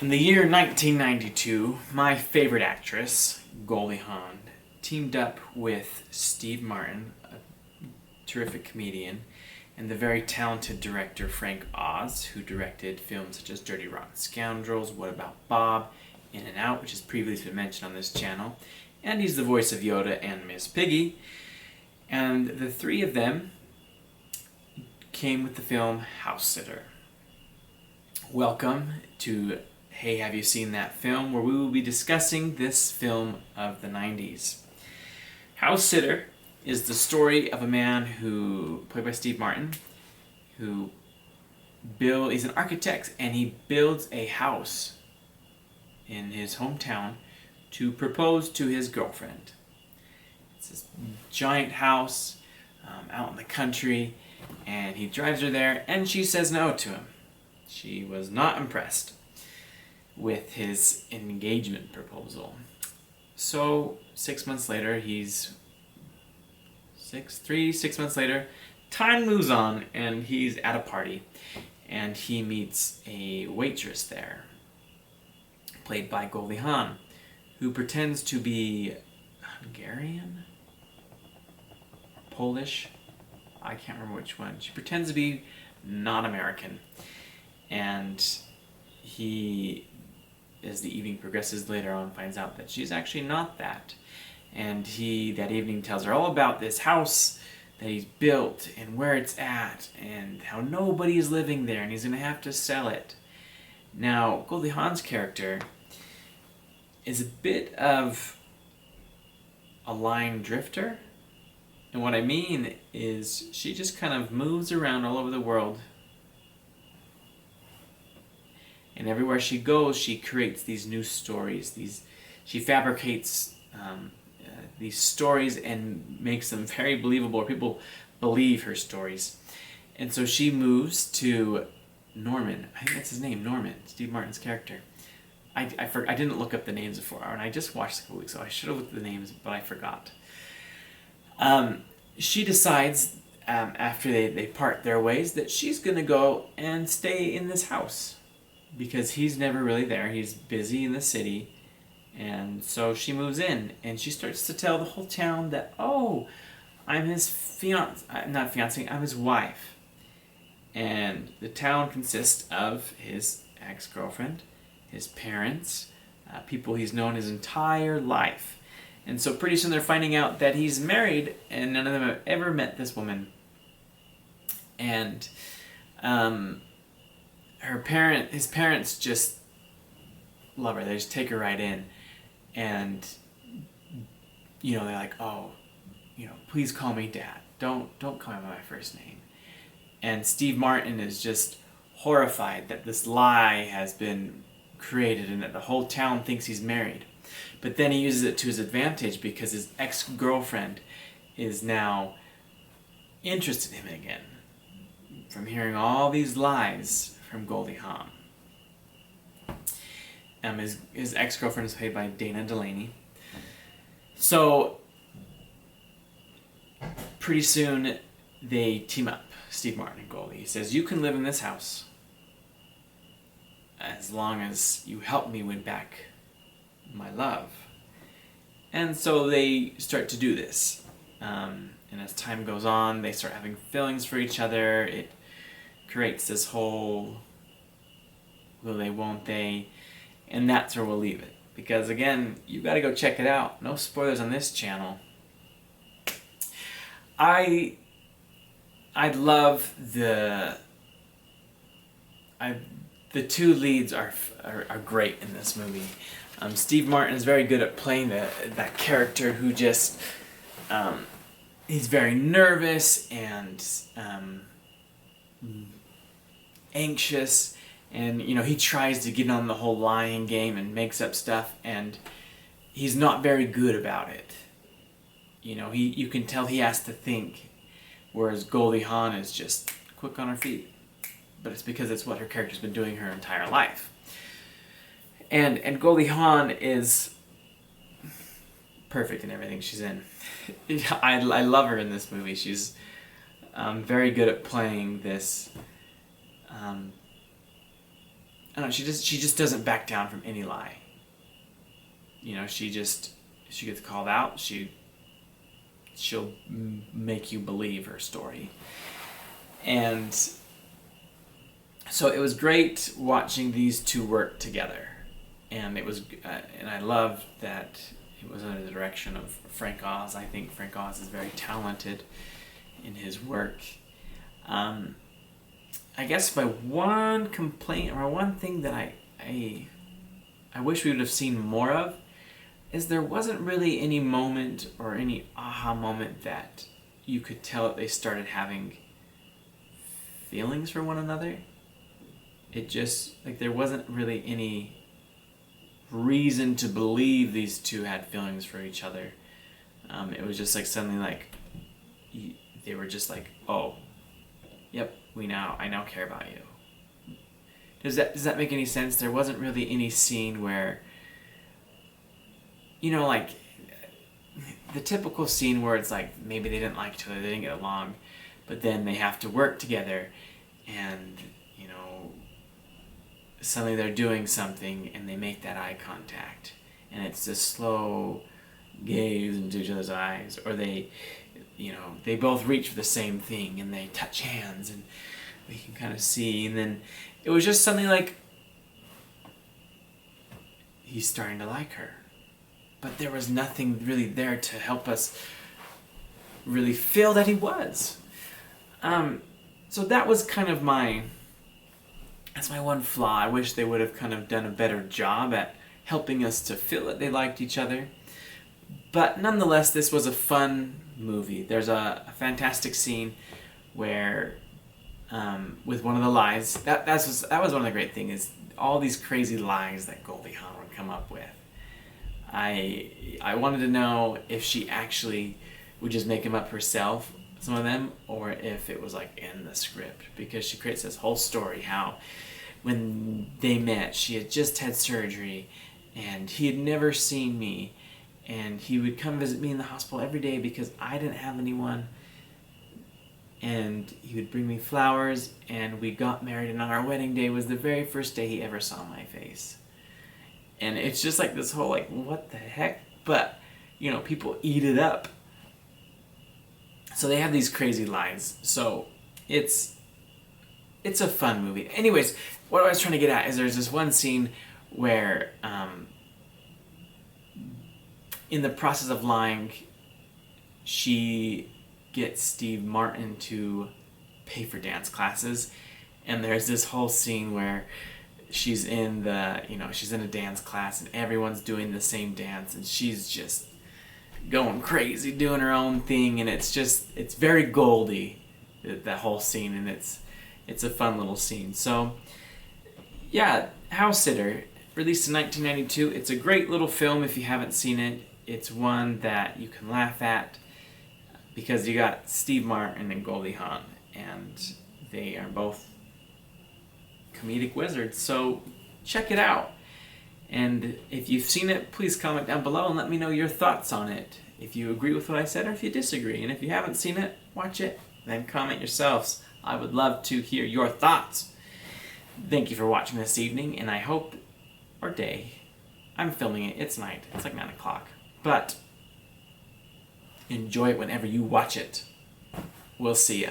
In the year 1992, my favorite actress, Goldie Hawn, teamed up with Steve Martin, a terrific comedian, and the very talented director Frank Oz, who directed films such as Dirty Rotten Scoundrels, What About Bob, In and Out, which has previously been mentioned on this channel, and he's the voice of Yoda and Miss Piggy. And the three of them came with the film Housesitter. Welcome to Hey, Have You Seen That Film?, where we will be discussing this film of the 90s. Housesitter is the story of a man who, played by Steve Martin, he's an architect, and he builds a house in his hometown to propose to his girlfriend. It's this giant house out in the country, and he drives her there, and she says no to him. She was not impressed with his engagement proposal. So 6 months later, 6 months later, time moves on, and he's at a party, and he meets a waitress there, played by Goldie Hawn, who pretends to be Hungarian? Polish? I can't remember which one. She pretends to be not American. And he, as the evening progresses later on, finds out that she's actually not that. And he, that evening, tells her all about this house that he's built and where it's at and how nobody is living there and he's going to have to sell it. Now, Goldie Hawn's character is a bit of a line drifter. And what I mean is she just kind of moves around all over the world. And everywhere she goes, she creates these new stories. She fabricates these stories and makes them very believable, or people believe her stories. And so she moves to Norman. I think that's his name, Norman, Steve Martin's character. I didn't look up the names before, and I just watched a couple weeks ago. I should have looked at the names, but I forgot. She decides, after they part their ways, that she's going to go and stay in this house, because he's never really there. He's busy in the city. And so she moves in, and she starts to tell the whole town that, oh, I'm his I'm his wife. And the town consists of his ex-girlfriend, his parents, people he's known his entire life. And so pretty soon they're finding out that he's married, and none of them have ever met this woman. And his parents just love her. They just take her right in. And, they're like, oh, please call me Dad. Don't call me by my first name. And Steve Martin is just horrified that this lie has been created and that the whole town thinks he's married. But then he uses it to his advantage because his ex-girlfriend is now interested in him again from hearing all these lies from Goldie Hawn. His ex-girlfriend is played by Dana Delaney. So, pretty soon, they team up, Steve Martin and Goldie. He says, you can live in this house as long as you help me win back my love. And so they start to do this. And as time goes on, they start having feelings for each other. It creates this whole will they, won't they, and that's where we'll leave it. Because again, you gotta go check it out. No spoilers on this channel. I love the two leads are great in this movie. Steve Martin is very good at playing that character who just he's very nervous and anxious. And, he tries to get on the whole lying game and makes up stuff, and he's not very good about it. You can tell he has to think, whereas Goldie Hawn is just quick on her feet. But it's because it's what her character's been doing her entire life. And Goldie Hawn is perfect in everything she's in. I love her in this movie. She's very good at playing this I don't know, she just doesn't back down from any lie. You know, she gets called out, she'll make you believe her story. And so it was great watching these two work together, and and I loved that it was under the direction of Frank Oz. I think Frank Oz is very talented in his work. I guess my one complaint, or one thing that I wish we would have seen more of, is there wasn't really any moment or any aha moment that you could tell that they started having feelings for one another. It just, like, there wasn't really any reason to believe these two had feelings for each other. It was just like suddenly, like, they were just like, oh, yep, I now care about you. Does that make any sense? There wasn't really any scene where, you know, like, the typical scene where it's like maybe they didn't like each other, they didn't get along, but then they have to work together, and, you know, suddenly they're doing something and they make that eye contact, and it's this slow gaze into each other's eyes, or they both reach for the same thing and they touch hands and we can kind of see, and then it was just something like, he's starting to like her, but there was nothing really there to help us really feel that he was. So that was kind of that's my one flaw. I wish they would have kind of done a better job at helping us to feel that they liked each other. But nonetheless, this was a fun movie. There's a fantastic scene where, with one of the lies, that was one of the great things, is all these crazy lies that Goldie Hawn would come up with. I wanted to know if she actually would just make them up herself, some of them, or if it was like in the script, because she creates this whole story how when they met, she had just had surgery and he had never seen me, and he would come visit me in the hospital every day because I didn't have anyone, and he would bring me flowers, and we got married, and on our wedding day was the very first day he ever saw my face. And it's just like this whole, like, what the heck? But, you know, people eat it up. So they have these crazy lines. So it's a fun movie. Anyways, what I was trying to get at is there's this one scene where, in the process of lying, she gets Steve Martin to pay for dance classes, and there's this whole scene where she's in a dance class and everyone's doing the same dance and she's just going crazy doing her own thing, and it's very Goldie, that whole scene, and it's a fun little scene. So yeah, Housesitter, released in 1992. It's a great little film if you haven't seen it. It's one that you can laugh at because you got Steve Martin and Goldie Hawn, and they are both comedic wizards, so check it out. And if you've seen it, please comment down below and let me know your thoughts on it, if you agree with what I said or if you disagree. And if you haven't seen it, watch it, then comment yourselves. I would love to hear your thoughts. Thank you for watching this evening, and I hope, or day, I'm filming it, it's night, it's like 9 o'clock, but enjoy it whenever you watch it. We'll see ya.